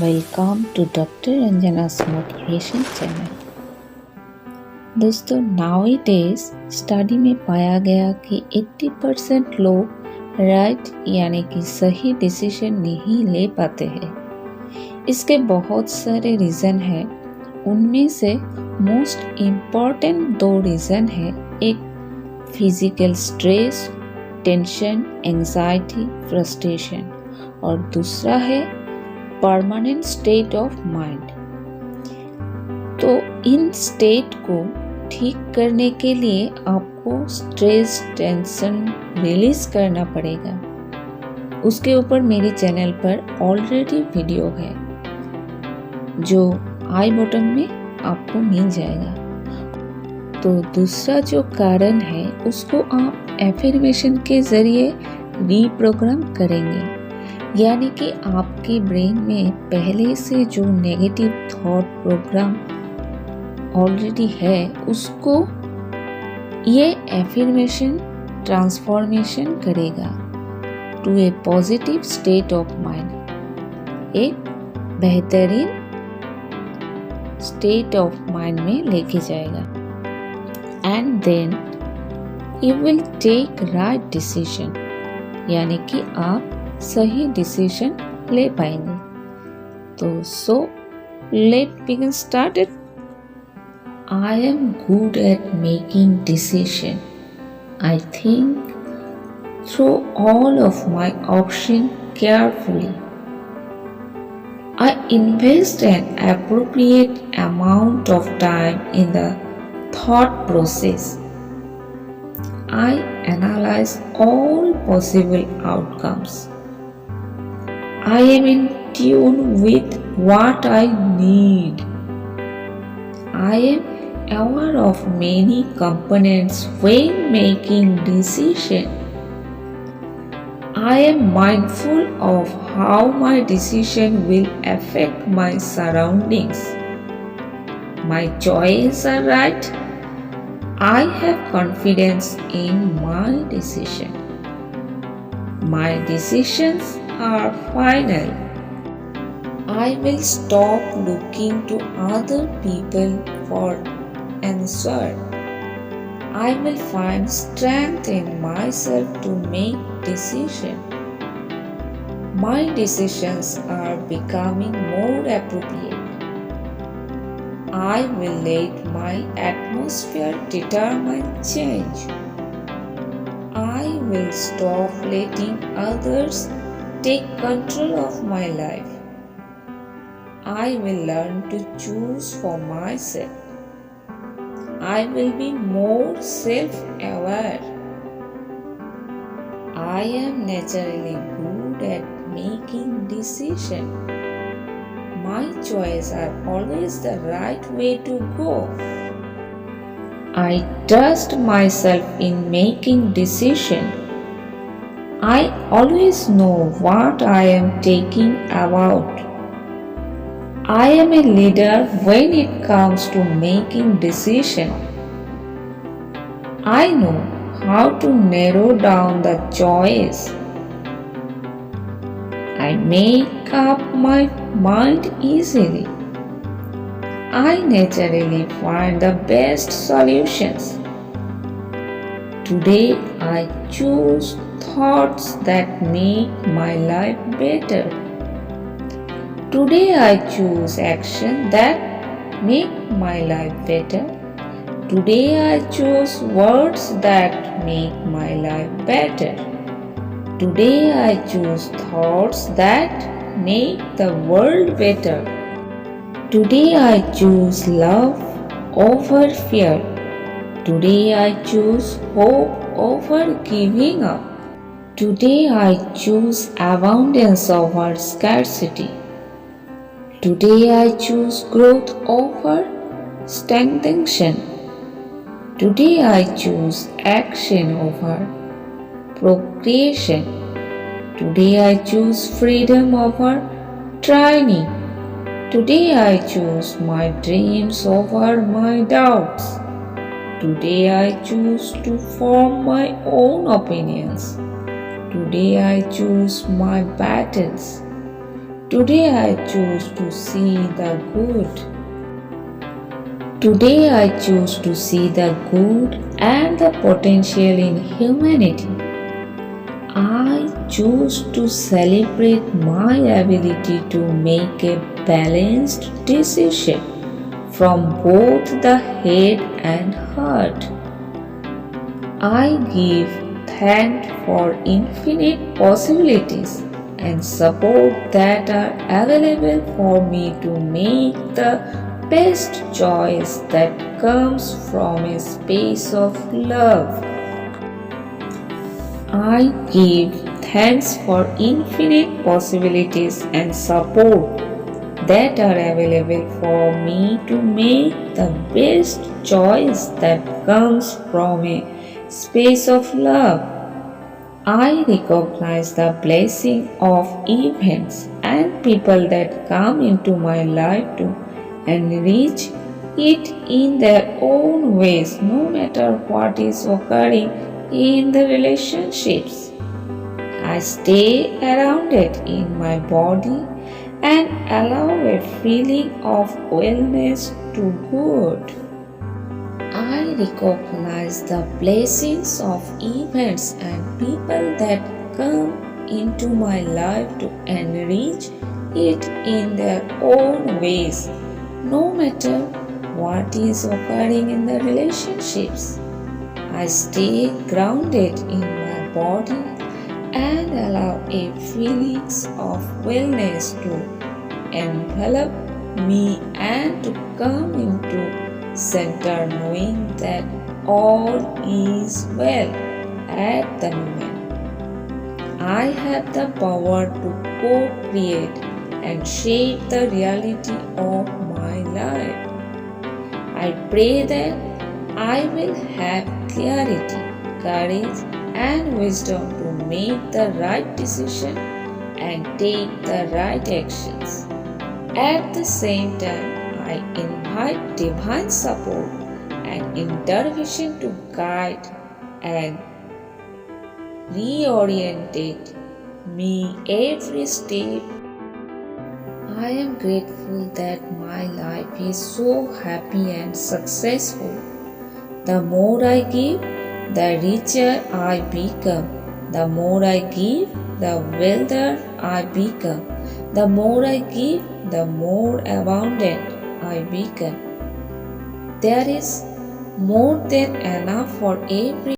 Welcome to doctor रंजना's motivation channel. दोस्तों, nowadays study में पाया गया कि 80% लोग राइट यानी कि सही डिसीजन नहीं ले पाते हैं। इसके बहुत सारे रीज़न हैं। उनमें से मोस्ट इम्पॉर्टेंट 2 रीज़न है। एक physical stress, tension, anxiety, frustration और दूसरा है परमानेंट स्टेट ऑफ माइंड। तो इन स्टेट को ठीक करने के लिए आपको स्ट्रेस, टेंशन रिलीज करना पड़ेगा। उसके ऊपर मेरे चैनल पर ऑलरेडी वीडियो है जो आई बटन में आपको मिल जाएगा। तो दूसरा जो कारण है उसको आप एफर्मेशन के जरिए रीप्रोग्राम करेंगे, यानी कि आपके ब्रेन में पहले से जो नेगेटिव थॉट प्रोग्राम ऑलरेडी है उसको ये एफर्मेशन ट्रांसफॉर्मेशन करेगा to a positive state of mind, एक बेहतरीन स्टेट ऑफ माइंड में लेके जाएगा। And then you will take right decision, यानी कि आप सही डिसीजन ले पाएंगे। तो let begin started. I am good at making decision. I think through all of my options carefully. I invest an appropriate amount of time in the thought process. I analyze all possible outcomes. I am in tune with what I need. I am aware of many components when making decisions. I am mindful of how my decision will affect my surroundings. My choices are right. I have confidence in my decision. My decisions are final. I will stop looking to other people for answer. I will find strength in myself to make decisions. My decisions are becoming more appropriate. I will let my atmosphere determine change. I will stop letting others take control of my life. I will learn to choose for myself. I will be more self-aware. I am naturally good at making decisions. My choices are always the right way to go. I trust myself in making decisions. I always know what I am talking about. I am a leader when it comes to making decisions. I know how to narrow down the choice. I make up my mind easily. I naturally find the best solutions. Today I choose thoughts that make my life better. Today I choose action that make my life better. Today I choose words that make my life better. Today I choose thoughts that make the world better. Today I choose love over fear. Today I choose hope over giving up. Today I choose abundance over scarcity. Today I choose growth over stagnation. Today I choose action over procreation. Today I choose freedom over tyranny. Today I choose my dreams over my doubts. Today I choose to form my own opinions. Today I choose my battles. Today I choose to see the good. Today I choose to see the good and the potential in humanity. I choose to celebrate my ability to make a balanced decision from both the head and heart. I give thanks for infinite possibilities and support that are available for me to make the best choice that comes from a space of love. I give thanks for infinite possibilities and support that are available for me to make the best choice that comes from a space of love. I recognize the blessing of events and people that come into my life to enrich it in their own ways, no matter what is occurring in the relationships. I stay around it in my body and allow a feeling of wellness to good. I recognize the blessings of events and people that come into my life to enrich it in their own ways, no matter what is occurring in the relationships. I stay grounded in my body and allow a feelings of wellness to envelop me and to come into center, knowing that all is well at the moment. I have the power to co-create and shape the reality of my life. I pray that I will have clarity, courage, and wisdom to make the right decision and take the right actions. At the same time, I invite divine support and intervention to guide and reorientate me every step. I am grateful that my life is so happy and successful. The more I give, the richer I become. The more I give, the wealthier I become. The more I give, the more abundant I become. There is more than enough for every